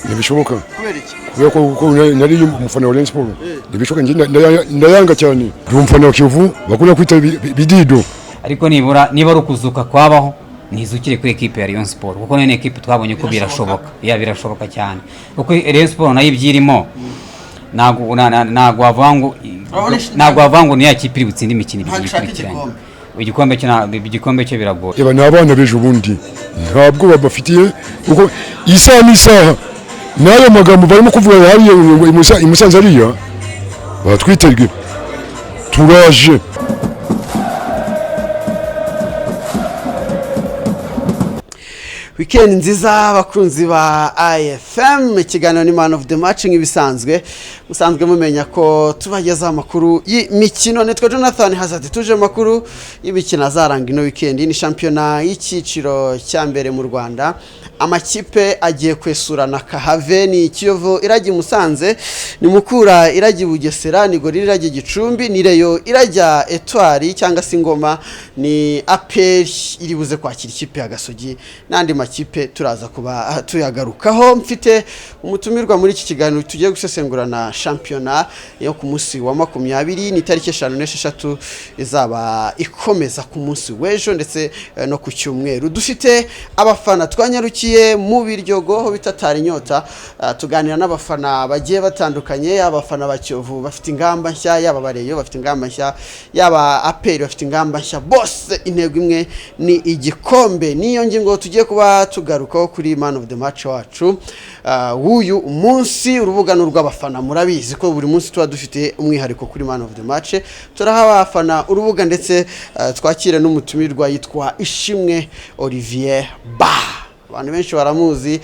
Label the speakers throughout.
Speaker 1: ntibishoboka
Speaker 2: kubera iki
Speaker 1: kubera ko nari umufana wa Rayon Sport ntibishoboka ndayanga cyane umufana wa Kiyovu bakunda kwita bidido
Speaker 3: ariko niba ari ukuzuka kwabaho nizukire kuri equipe ya Rayon Sport kuko nene equipe twabonye ko birashoboka birashoboka cyane kuko Rayon Sport nayo ibyirimo ntago wavango ni ya kipe iri butsinde imikino igikurikiranye igikombe cyo biragoye
Speaker 1: eba nabana beje ubundi ntabwo babafitiye kuko isaha n'isaha nayo magambo barimo kuvuga hariye imusanze ariya batwiterwe turaje
Speaker 2: weekend nziza abakunzi ba IFM ikiganiro ni Man of the Match nk'ibisanzwe musanzwe mumenya ko tubagezaho amakuru y'imikino nitwa Jonathan Hazard tuje makuru y'imikino azaranga ino weekend ni shampiyona y'ikiciro cya mbere mu Rwanda amakipe agiye kwesurana Kahave ni Kiyovu irajya Musanze ni Mukura irajya Bugesera ni Gorira irajya Gicumbi ni Reyo irajya Etwari cyangwa se Ngoma ni APR iri buze kwakira ikipe ya Gasogi nandi makipe turaza kuba tuyagarukaho mfite umutumirwa muri iki kiganiro tugiye gusesengurana shampiyona yo ku munsi wa 20 ni tariki 5 n'esheshatu izaba ikomeza ku munsi w'ejo ndetse no ku cyumweru dufite abafana twanyarukiye mu Biryogo ho bitatara inyota tuganira n'abafana bagiye batandukanye abafana ba Kiyovu bafite ingamba nshya yaba Bareyo bafite ingamba nshya yaba APR bafite ingamba nshya bose intego imwe ni igikombe niyo ngingo tugiye kuba tugarukaho kuri Man of the Match wacu wuyu umunsi urubuga n'urw'abafana murabizi ko buri munsi tuba dufite umwihariko kuri Man of the Match turaha abafana urubuga ndetse twakire n'umutumirwa yitwa Ishimwe Olivier Ba abantu benshi baramuzi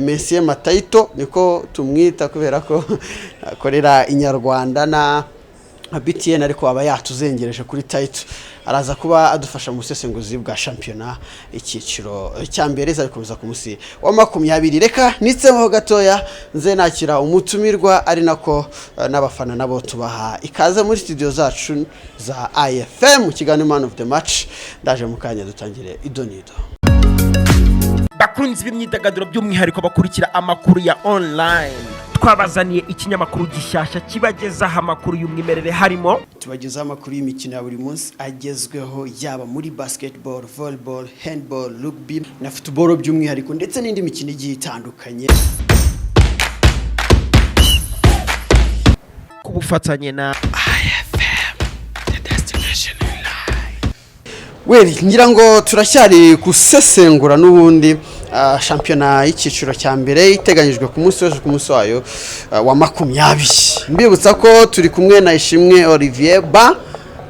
Speaker 2: Monsieur Matayito niko tumwita kubera ko akorera inyarwanda na BTN ariko aba yatuzengereje kuri Taito araza kuba adufasha mu sesenguzi bwa shampiyona ikiciro cya mbere zabikomeza ku munsi wa 20 reka nitseho gatoya nze nakira umutumirwa ari nako n'abafana nabo tubaha ikaze muri studio zacu za IFM kiganiro Man of the Match ndaje mukanya dutangire idonido
Speaker 4: bakunzi b'imyidagaduro by'umwihariko bakurikira amakuru ya online twabazaniye ikinyamakuru gishyashya kibagezaho amakuru y'umwimerere harimo
Speaker 2: tubagezaho amakuru y'imikino ya buri munsi agezweho yaba muri basketball, volleyball, handball, rugby na football by'umwihariko ndetse n'indi mikino igiye itandukanye
Speaker 4: ku bufatanye na
Speaker 2: IFM the destination live. Weli ngira ngo turacyari gusesengura n'ubundi shampiyona y'ikiciro cya mbere iteganyijwe ku munsi w'ejo ku munsi wayo wa 20 mbibutsa ko turi kumwe na Ishimwe Olivier Ba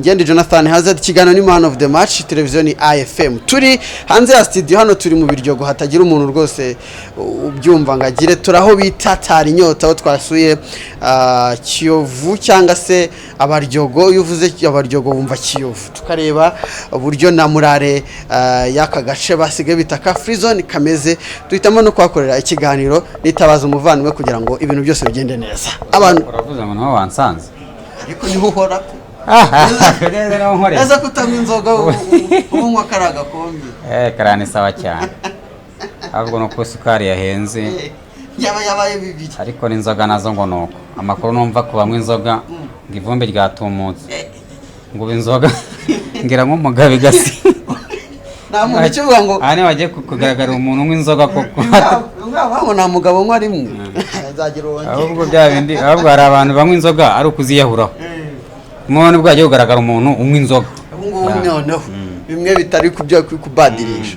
Speaker 2: ngende Jonathan Hazard kiganiro ni Man of the Match televiziyo ni IFM turi hanze ya studio hano turi mu Biryogo hatagira umuntu rwose ubyumva ngagire turaho bitatara inyota aho twasuye Kiyovu cyangwa se Abaryogo yuvuze Abaryogo bumva Kiyovu tukareba uburyo na Murare yaka gace basigaye bitaka free zone kameze duhitamo no kwakorera ikiganiro nitabaza umuvandimwe kugira ngo ibintu byose bigende neza
Speaker 3: abantu uravuze ngo naho wansanze
Speaker 2: ariko niho uhora eza kutanywa inzoga ubunywa karaga kombi
Speaker 3: karane sawa cyane ahubwo no kusukari yahenze
Speaker 2: yabaye bibiri
Speaker 3: ariko n'inzoga nazo ngo nuko amakuru numva ko bamwe inzoga ngivumbe ryatumutse ngo inzoga ngira nk'umugabe gasi
Speaker 2: nta muntu cyuvuga ngo
Speaker 3: ane wagiye kugaragara umuntu w'inzoga koko
Speaker 2: ngabo nta mugabo nkwa rimwe azagira uwonge
Speaker 3: ahubwo bya bindi ahubwo hari abantu banywa inzoga ari ukuziyahuraho mwana bwaje kugaragara umuntu unywa inzoga
Speaker 2: noneho bimwe bitari kubyo kubadirisha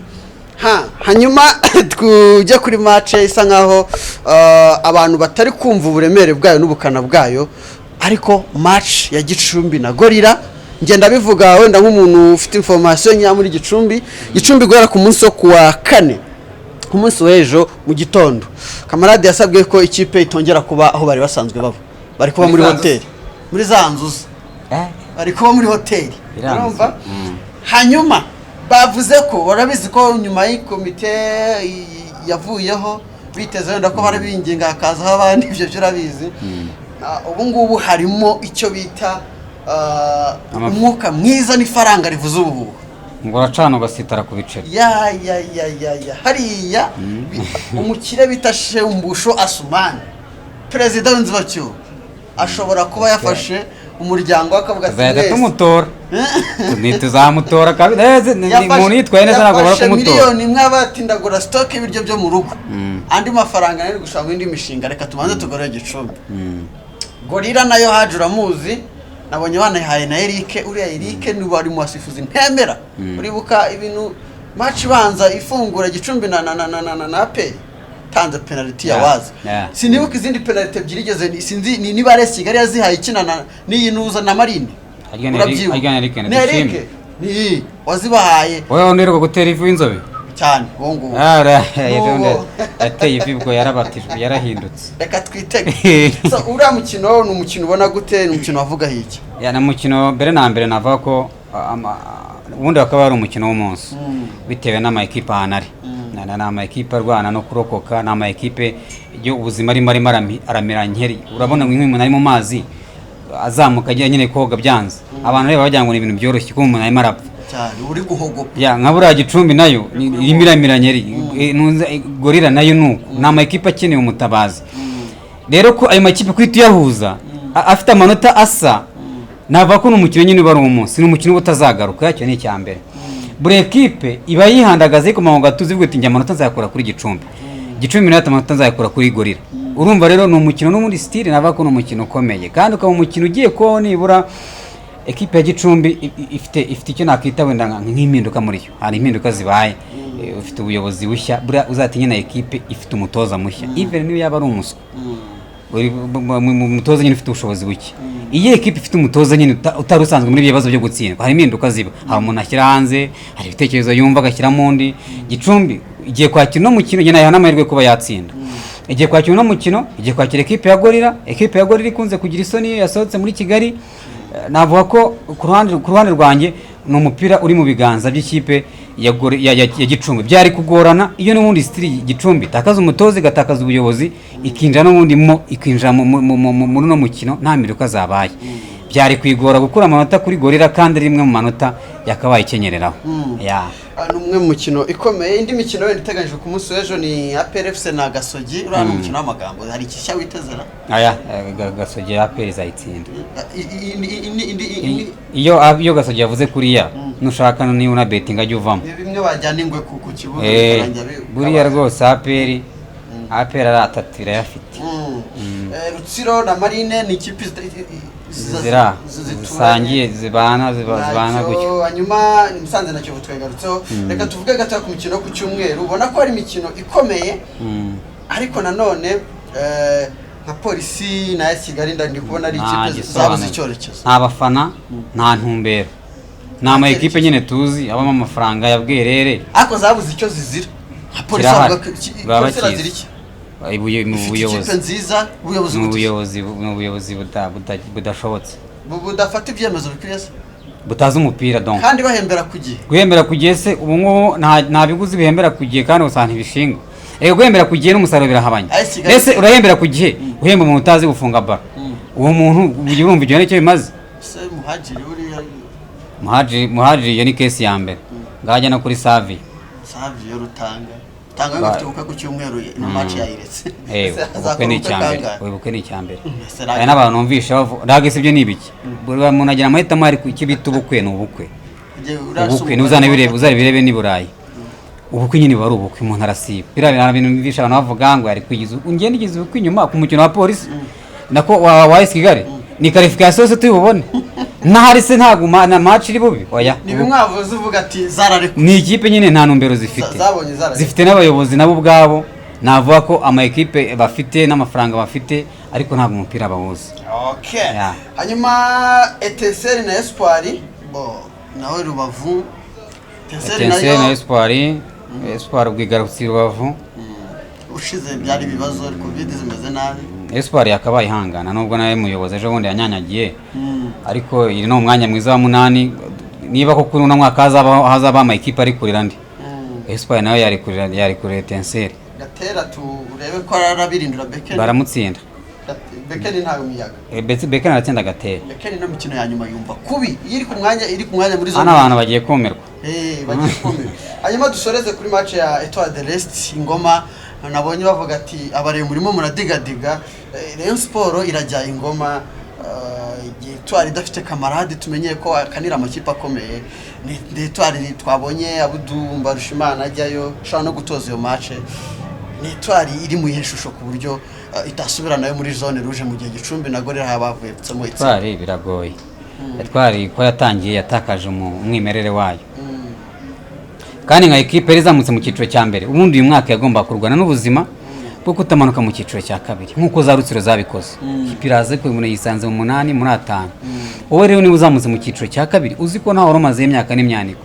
Speaker 2: hanyuma tujye kuri match isa nkaho abantu batari kumva uburemere bwayo n'ubukana bwayo ariko match ya Gicumbi na Gorira ngenda bivuga wenda nk'umuntu ufite information nya muri Gicumbi guhera ku munsi wo kuwa 4 ku munsi w'ejo mu gitondo kamarade yasabwe ko ikipe itongera kuba aho bari basanzwe babo bari kuba muri hotel muri zanzuza bari kuba muri hoteli urumva hanyuma bavuze ko barabizi ko nyuma y'ikomite yavuyeho biteze wenda ko bari binginga hakazaho abandi ibyo urabizi ubu ngubu harimo icyo bita umwuka mwiza n'ifaranga rivuze ubu
Speaker 3: ngo uracana ugasitara ku biceri.
Speaker 2: ya hariya umukire bita Shumbusho Asumani perezida w'inzibacyuho ashobora kuba yafashe umuryango akavuga ati
Speaker 3: tuzahita tumutora ntituzamutora umuntu yitwaye neza ntabwo bara kumutora.
Speaker 2: miliyoni imwe abatindagura stock y'ibiryo byo mu rugo andi mafaranga nari gushaka mu indi mishinga reka tubanze tugorore Gicumbi. Gorira nayo haje uramuzi nabonye banayihaye na Eric uriya Eric ni wari mu wasifuzi ntemera uribuka ibintu match banza ifungura Gicumbi na pe tanze penalty ya wazi sinibuka izindi penalty ebyiri igeze sinzi niba ari Kigali yazihaye ikinana niyinuza na Marine Eric ni wazibahaye
Speaker 3: wowe uneruka gutera ivu inzobe
Speaker 2: cyane wongo
Speaker 3: ateye ibibwo yarabatijwe yarahindutse
Speaker 2: reka twitege. So uriya mukino ni umukino ubona gute ni umukino wavuga hiki
Speaker 3: na mukino mbere na mbere navuga ko ubundi akaba ari umukino w'umunsi bitewe n'ama equipe ahanari n'ama equipe arwana no kurokoka n'ama equipe yo ubuzima arimo aramera nkeri urabona nk'umuntu ari mu mazi azamuka agira nyine koga byanze abantu reba bajya ngo ni ibintu byoroshye ko umuntu arimo arapfa
Speaker 2: cyane uri guhogopa
Speaker 3: nka buriya Gicumbi nayo irimo nyeri Gorira nayo nuko n'ama equipe akeneye umutabazi rero ko ayo makipe kwita yahuza afite amanota asa nava ko n'umukino nyine bari umunsi n'umukino utazagaruka yacyo ni cyambere buri equipe iba yihandagaze ko mango gatuzi bwo tinjya amanota nzakora kuri Gicumbi nayo amanota nzakora kuri Gorira urumva rero ni umukino n'umundi style nava ko n'umukino ukomeye kandi ukaba umukino ugiye ko nibura equipe ya Gicumbi ifite icyo nakita wenda nk'impinduka muri yo hari impinduka zibaye ufite ubuyobozi bushya bura uzatinye na equipe ifite umutoza mushya even niyo yaba ari umuswa umutoza nyine ufite ubushobozi buke iyi equipe ifite umutoza nyine utari usanzwe muri ibibazo byo gutsindwa hari impinduka ziba hari umuntu ashyira hanze hari ibitekerezo yumva agashyira mu ndi Gicumbi igiye kwakira no mukino nyine yana amahirwe kuba yatsinda igiye kwakira no mukino igiye kwakira equipe ya Gorira ikunze kugira isoni yasohotse muri Kigali navuga ko ku ruhande rwanjye ni umupira uri mu biganza by'ikipe ya Gicumbi byari kugorana iyo n'ubundi stili Gicumbi takaza umutozi gatakaza ubuyobozi ikinjira n'ubundi ikinjira muri no mukino nta miruka zabaye byari kwigora gukura amanota kuri Gorira kandi rimwe mu manota yakabaye ikenyereraho
Speaker 2: numwe mu mukino ikomeye indi mikino wenda iteganyijwe ku munsi w'ejo ni APR FC na Gasogi uriya ni umukino w'amagambo hari ikishya witezera
Speaker 3: Gasogi APR izayitsinda iyo Gasogi yavuze kuriya nushaka niba una betting ajya uvamo
Speaker 2: bimwe bajyana ingwe ku kibuga
Speaker 3: buriya rwose APR ari atatu irayafite
Speaker 2: Rutsiro na Marine ni ikipe
Speaker 3: zisangiye zibana gutyo
Speaker 2: hanyuma Musanze na Kiyovu twegarutseho reka tuvuge gato ku mikino ku cyumweru ubona ko ari imikino ikomeye ariko nanone nka polisi na Kigali ndi kubona ari ikipe zabuze icyorekezo
Speaker 3: nta bafana nta ntumbero nta ama equipe nyine tuzi abamo amafaranga ya bwerere
Speaker 2: ariko zabuze icyo zizira nka polisi avuga iki
Speaker 3: ubuyobozi budashobotse
Speaker 2: budafata ibyemezo bikwiye
Speaker 3: butazi umupira donc
Speaker 2: kandi bahembera ku gihe
Speaker 3: guhembera ku gihe se ubu ngubu nta biguzi bihembera ku gihe kandi usanga ibishinga guhembera ku gihe n'umusaruro birahabanye ese urahembera ku gihe uhemba umuntu utazi gufunga bara uwo muntu urumva igihe nicyo bimaze muhajiri iyo ni kesi ya mbere ngajya no kuri Savi
Speaker 2: rutanga tanga ngafite ubuka ku cyumweru na match yayiretse
Speaker 3: ubukwe ni icyambere aya n'abantu numvisha bavuga sibyo nibiki buri muntu agira amahitamo ari ikibita ubukwe ni ubukwe uzanabirebe ni Burayi ubukwe nyine bari ubukwe umuntu arasiba biriya bintu numvisha abantu bavuga ngo ari kwigiza ungende igize ubukwe inyuma ku mukino wa polisi nako wa Kigali ni qualification se tubone nahari se ntaguma na match iri bubi oya
Speaker 2: ni bimwavuze uvuga ati zarareko
Speaker 3: ni ikipe nyine nta numbero zifite n'abayobozi nabo ubwabo navuga ko ama equipe bafite n'amafaranga bafite ariko ntabwo umupira bahuza
Speaker 2: hanyuma Etincelle na Espoir nawe Rubavu
Speaker 3: Etincelle na Espoir bwigarutse Rubavu
Speaker 2: ushize byari ibibazo ariko bidi zimeze nabi
Speaker 3: Espoir yakabaye ihangana nubwo nawe muyobozi ejo bundi yanyanyagiye ariko iri no mwanya mwiza wa 8 niba ko kuri uno mwaka hazaba ama equipe ari kurira ndi Espoir nawe yari kurira Etincelle
Speaker 2: gatera turebe ko arabirindura Beken
Speaker 3: baramutsinda
Speaker 2: Beken ntago miyaga
Speaker 3: Beken aratsinda Gatera
Speaker 2: Beken no mukino ya nyuma yumva kubi iri ku mwanya muri zone
Speaker 3: abantu bagiye komerwa
Speaker 2: bagikomeye. Hanyuma dusoreze kuri match ya Etoile de l'Est Ingoma, nabonye bavuga ati abareye murimo muradigadiga. Rayon Sport irajya Ingoma, Etoile idafite kamarade tumenyeye ko akanira amakipe akomeye. Ni Etoile twabonye Abdou Mbarushimana ajyayo shaka no gutoza iyo match. Ni Etoile iri mu yeshusho ku buryo itasubira nayo muri zone rouge mu gihe Gicumbi na Gorera habavuyemo
Speaker 3: Etoile biragoye. Etoile ko yatangiye yatakaje umwimerere wayo. Kandi nka equipe izamutse mu cyiciro cya mbere, ubundi uyu mwaka yagomba kurwana n'ubuzima bwo kutamanuka mu cyiciro cya kabiri nkuko za Rutsiro zabikoze. Ipiraze ko umuntu yisanze mu 8 muri 5. Wowe rero ni uzamutse mu cyiciro cya kabiri uzi ko ntaho rumaze imyaka n'imyaniko.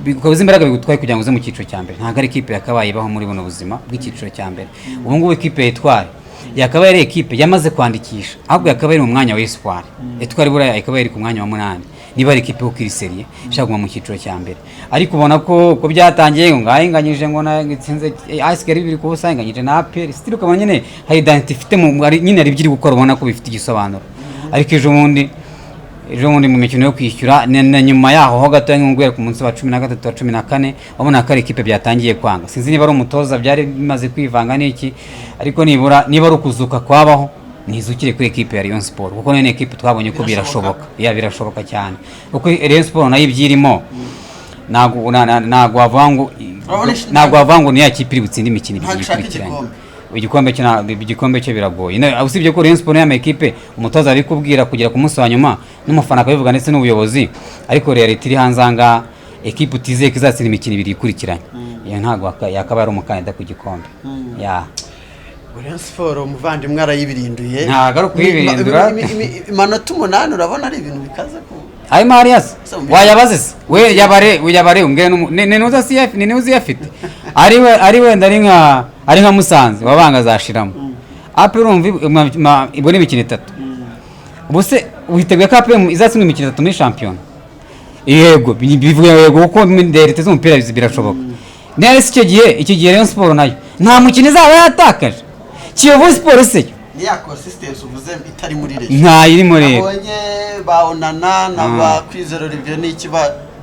Speaker 3: Bikoze imbaraga bigutwaye kugira ngo uze mu cyiciro cya mbere. Ntago ari equipe yakabaye ibaho muri buno buzima bw'icyiciro cya mbere. Ubu ngubu equipe Etoile yakabaye ari equipe yamaze kwandikisha, ahubwo yakabaye mu mwanya wa Espoir. Etoile buraya yakabaye iri ku mwanya wa 8. Niba ari equipe ukiri serie ishaka mu cyiciro cya mbere. Ariko ubona ko byatangiye ngo ngahinganyije ngo nagitsinze asikari biri ko usanganyije na APR. Still ukabona nyine hari identity ifite nyine ari byiri gukora, ubona ko bifite igisobanuro. Ariko ejo bundi mu mikino yo kwishyura na nyuma yaho ho gato ngubwira ku munsi wa 13 wa 14 wabona ko ari equipe byatangiye kwanga. Sinzi niba ari umutoza byari bimaze kwivanga n'iki, ariko niba ari ukuzuka kwabaho nizukire kuri equipe ya Rayon Sport kuko nene equipe twabonye ko birashoboka. Birashoboka cyane kuko Rayon Sport nayo ibyirimo ntago wavango ni ya kipe iri gutsinde imikino igikurikiranye. Igikombe cyo biragoye. Usibye ko Rayon Sport y'ama equipe umutoza ari kubwira kugera ku munsi wa nyuma n'umufana akabivuga ndetse n'ubuyobozi, ariko reality iri hanzanga equipe utizeye ko izatsinda imikino ibiri ikurikiranye. Ntago yakaba ari umukandida ku gikombe.
Speaker 2: Rayon Sport umuvandimwe arayibirinduye.
Speaker 3: Ntago ari kwibirindura.
Speaker 2: Imanota 8 urabona ari ibintu bikaze ko.
Speaker 3: Ay Marias wayabaze we yabare umbwene nenuza CF nenuza yafite ari wenda ari nka Musanze wabanga zashiramo APR urumva ibone imikino 3 ubuse uhiteguye ko APR izatsinda imikino 3 muri champion. Yego bivuye yego uko nderete z'umupira birashoboka. Nere icyo gihe Rayon Sport nayo nta mukino izaba yatakaje. Kiyovu Sport se
Speaker 2: ni ya consistency uvuze itari muri reje.
Speaker 3: Nta iri muri.
Speaker 2: Abonye baonana na ba kwizero rivyo niki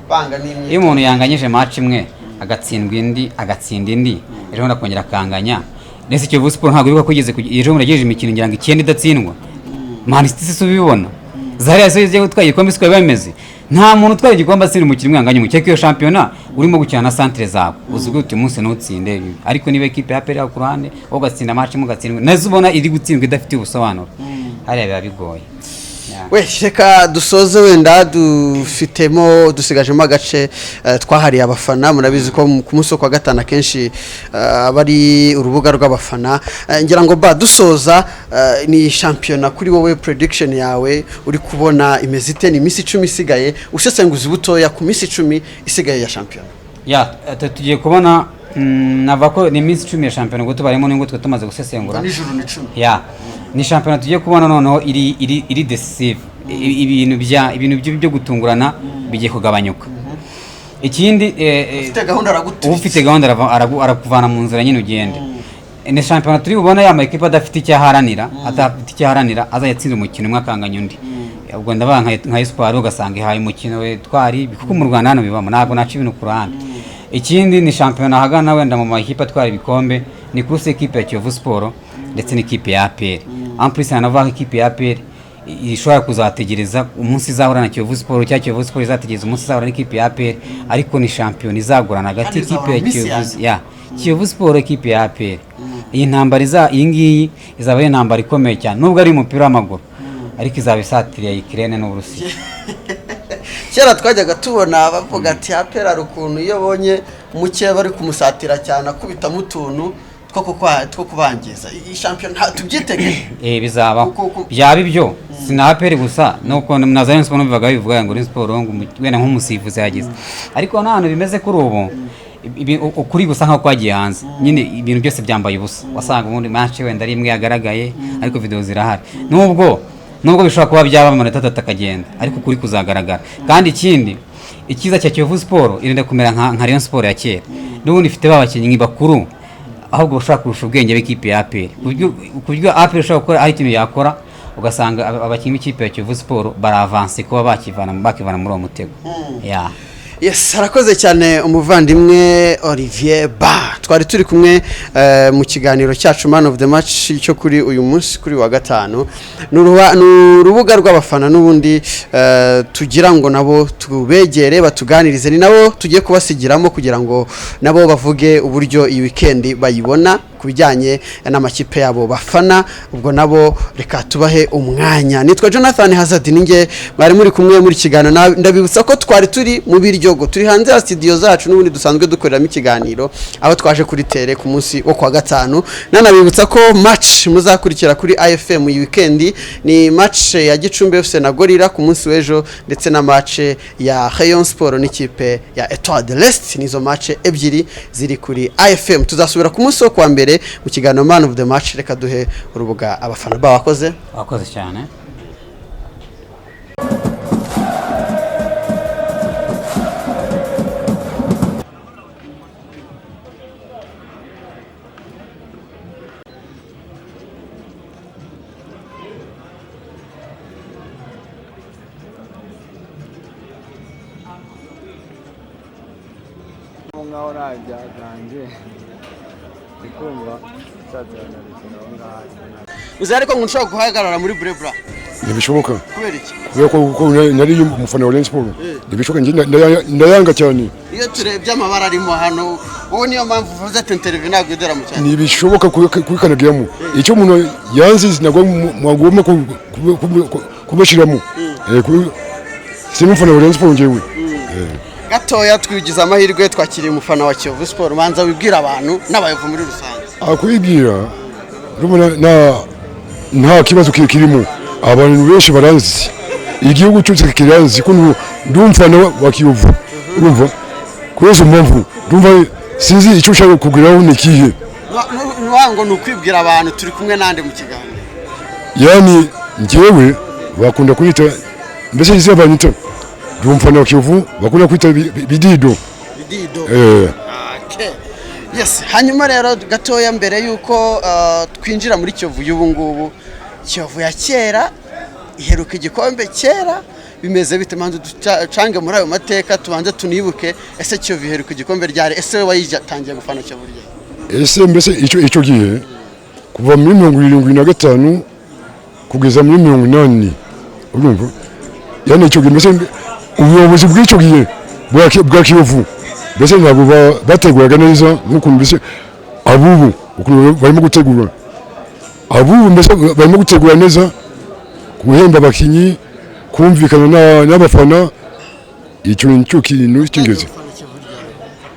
Speaker 2: banga n'imwe.
Speaker 3: Iyo umuntu yanganyije match imwe agatsindwa indi agatsinda indi ejo ndakongera kanganya. Nese Kiyovu Sport ntabwo bivuga ko igeze ejo murageje imikino ngira ngo 9 idatsindwa. Man City se ubibona. Zari yasoje gutwaye igikombe siko bameze. Nta muntu utwaye igikombe asiri mu kirimo yanganye mu cyeke yo championnat urimo gukina na centre zabo. Uzwi uti umunsi n'utsinde. Ariko niba equipe ya APR ku ruhande ugatsinda match mu gatsindwa. Nazo ubona iri gutsindwa idafite ubusobanuro. Hariya biba bigoye.
Speaker 2: We reka dusoze wenda dufitemo dusigajemo agace twahariye abafana. Murabizi ko ku munsi wa gatanu akenshi bari urubuga rw'abafana. Ngira ngo dusoza ni championnat kuri wowe prediction yawe uri kubona imeze ite? Ni iminsi 10 isigaye usesenguza butoya ku minsi 10 isigaye ya championnat.
Speaker 3: Tugiye kubona nava ko ni iminsi 10 ya championnat ngo tubaremo n'ingo twe tumaze gusesengura.
Speaker 2: Nijoro ni 10.
Speaker 3: Ni championnat tugiye kubona noneho iri decisive. Ibintu byo gutungurana bigiye kugabanyuka. Ikindi ufite gahunda arakuvana mu nzira nyine ugende. Ni championnat turi ubona ya equipe adafite icyaharanira azayatsinda umukino umwe akanganya undi. Ubwo ndabaga nka Espoir ugasanga ihaye umukino we twari kuko mu Rwanda hano bibamo ntago naca ibintu ku ruhande. Ikindi ni championnat hagana wenda mu makipe atwara ibikombe ni kuri equipe ya Kiyovu Sport ndetse n'ikipe ya APR. En plus anava ikipe ya APR ishobora kuzategereza umunsi izahura na Kiyovu Sport cyangwa Kiyovu Sport izategereza umunsi izahura n'ikipe ya APR, ariko ni champion izagurana hagati ikipe ya Kiyovu Sport ikipe ya APR. Iyi ntambara iyi ngiyi izaba ari intambara ikomeye cyane nubwo ari umupira w'amaguru, ariko izaba isatiriye Ukraine n'Uburusiya.
Speaker 2: Kera twajyaga tubona bavuga ati APR ari ukuntu iyo bonye muke bari kumusatira cyane akubita mutuntu two kubangiza. Iyi champion tubyitege
Speaker 3: bizaba byaba ibyo sina APR gusa nuko na Rayon Sport bivuga ngo Rayon Sport ngo wenda nk'umusifuzi yagize, ariko nta hantu bimeze kuri ubu ukuri gusa nka kwagiye hanze nyine ibintu byose byambaye ubusa. Wasanga ubundi match wenda ari imwe yagaragaye ariko video zirahari, nubwo bishobora kuba byaba amanota 3 akagenda ariko kuri kuzagaragara. Kandi ikindi ikiza cya Kiyovu Sport irinde kumera nka Rayon Sport ya kera, n'ubundi ifite babakinnyi bakuru ahubwo bashaka kurusha ubwenge bw'ikipe ya APR. Kuburyo APR ushaka gukora ari ikintu yakora ugasanga abakinnyi b'ikipe ya Kiyovu Sport baravanse kuba bakivana muri uwo mutego.
Speaker 2: Yes, harakoze cyane umuvandimwe Olivier Ba. Twari turi kumwe mu kiganiro cyacu Man of the Match cyo kuri uyu munsi kuri wa gatanu. N'urubuga rw'abafana n'ubundi tugira ngo nabo tubegere batuganirize, ni nabo tugiye kubasigiramo kugira ngo nabo bavuge uburyo iyi weekend bayibona kubijyanye n'amakipe yabo bafana. Ubwo nabo reka tubahe umwanya. Nitwa Jonathan Hazard, ninge bari muri kumwe muri kiganiro. Ndabibutsa ko twari turi mu Biryogo, turi hanze ya studio zacu n'ubundi dusanzwe dukoreramo ikiganiro, aho twaje kuri tere ku munsi wo kwa gatanu. Nanabibutsa ko match muzakurikira kuri IFM iyi weekend ni match ya Gicumbi FC na Gorilla ku munsi w'ejo, ndetse na match ya Rayon Sport n'ikipe ya Etoile de l'Est. Nizo match ebyiri ziri kuri IFM. Tuzasubira ku munsi wo kwa mbere mu kiganiro Man of the Match. Reka duhe urubuga abafana bakoze
Speaker 3: cyane.
Speaker 5: Ngaho najya ganje ikumva cyatana n'aho
Speaker 2: uzi ariko ngo nshobora guhagarara muri Brebra.
Speaker 1: Ntibishoboka
Speaker 2: Kubera iki?
Speaker 1: kubera ko nari umufana wa Rayon Sport. Ntibishoboka, ndayanga cyane.
Speaker 2: Iyo turebye amabara arimo hano, wowe niyo mpamvu uvuze ati interview ntabwo idera mu cyane.
Speaker 1: Ntibishoboka kubikanagiramo icyo umuntu yanzize, ntabwo mwagomba kubashiramo. Sinumufana wa Rayon Sport njyewe.
Speaker 2: Gatoya twigize amahirwe twakiriye umufana wa Kiyovu Sport. Manza wibwira abantu n'abayovu muri rusange.
Speaker 1: Akwibwira nta kibazo kirimo, abantu benshi baranzi, igihugu cyose kiranzi ko ndumfana wa Kiyovu. Urumva kwezo mpamvu ndumva sinzi icyo ushaka kugiraho nikihe.
Speaker 2: Nwango nukwibwira abantu turi kumwe nande mu kiganiro.
Speaker 1: Yani njyewe bakunda kwita mbese izi abanyita ndumfana wa Kiyovu, bakunda kwita bidido.
Speaker 2: Okay. Yes, hanyuma rero gatoya mbere yuko twinjira muri Kiyovu y'ubu ngubu. Kiyovu ya kera iheruka igikombe kera, bimeze bite? Manzu ducange muri ayo mateka tubanze tunibuke. Ese Kiyovu iheruka igikombe ryari? Ese we wayitangiye gufana Kiyovu ryari?
Speaker 1: Ese mbese icyo gihe kuva muri 75 kugeza muri 80. Urumva yani icyo gihe mbese ubuyobozi bw'icyo gihe bwa Kiyovu mbese ntabwo bateguraga neza nk'uko mbese abubu barimo gutegura. Abubu mbese barimo gutegura neza, guhemba abakinyi, kumvikana n'abafana. Icyo nicyo kintu cy'ingenzi.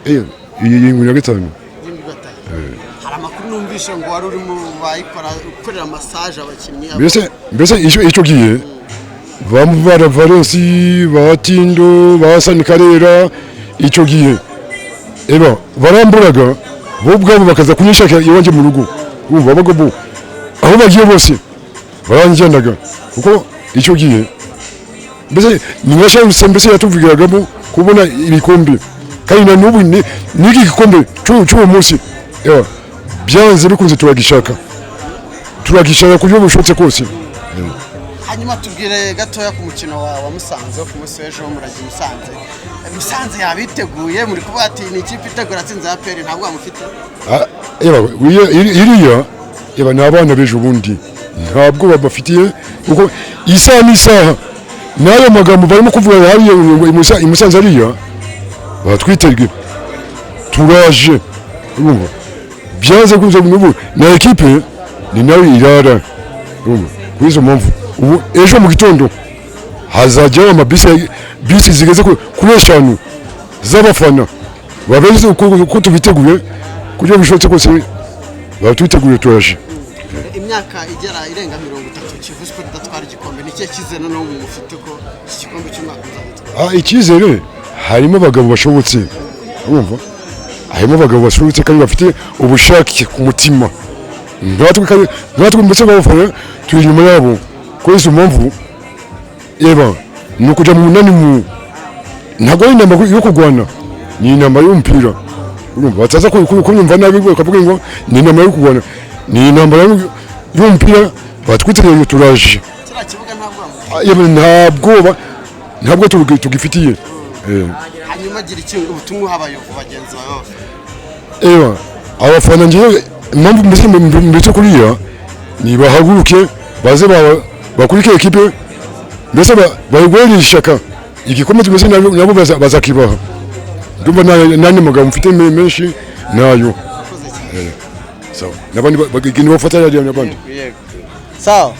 Speaker 1: Iyi 75.
Speaker 2: Hari amakuru numvise ngo wari uri mu bayikora ukorera massage abakinnyi.
Speaker 1: Mbese icyo gihe bamuvara Valensi, Batindo, Basani Karera, icyo gihe baramburaga bo ubwabo bakaza kunyishaka iwanje mu rugo. Urumva bagabo aho bagiye bose baranjyanaga, kuko icyo gihe mbese ninashaka mbese yatuvugiragamo kubona ibikombe, kandi na n'ubu n'iki gikombe cy'uwo munsi byanze bikunze turagishaka kuburyo bushotse kose.
Speaker 2: Hanyuma tubwire gatoya ku mukino wa Musanze ku munsi w'ejo muragi Musanze yabiteguye muri kuvuga ati ni ikipe itegura atsinze ya PL, ntabwo amufite.
Speaker 1: Iriya ni abana b'ejo bundi, ntabwo babafitiye kuko isaha n'isaha n'ayo magambo barimo kuvuga hariya i Musanze ariya batwiterwe turaje. Urumva byanze kuza n'ubu na ekipe ni nawe irara. Urumva kuri izo mpamvu ubu ejo mu gitondo hazajyaho amabisi zigeze kuri 5 z'abafana babaze uko tubiteguye kugira bishotse kose batwiteguye turaje.
Speaker 2: Imyaka igera irenga 30 Kiyovu Sport idatwara igikombe, ni cyo kizeno no mu mufite ko iki gikombe cy'umwaka uzabitwara.
Speaker 1: Ikizere harimo abagabo bashobotse. Urumva harimo abagabo bashobotse kandi bafite ubushake ku mutima. Natwe mbese babafana turi inyuma yabo. Kuri izo mpamvu ni ukujya mu munani ntabwo ari inama yo kurwana, ni inama y'umupira. Urumva bataza kunyumva nabi bakavuga ngo ni inama yo kurwana, ni inama y'umupira. Batwiteguye turaje.
Speaker 2: Kiriya kibuga ntabwo
Speaker 1: ntabwo tugifitiye
Speaker 2: hanyuma gira iki ubutumwa habayovu bagenzi bawe
Speaker 1: ewa abafana ngiye impamvu mbese kuriya nibahaguruke baze bakurike ekipe mbese bayigwere ishaka igikombe tumeze nabo bazakibaha ndumva nani mugabo mfite menshi nayo sawa nabandi bagini bafatanya n'abandi
Speaker 2: sawa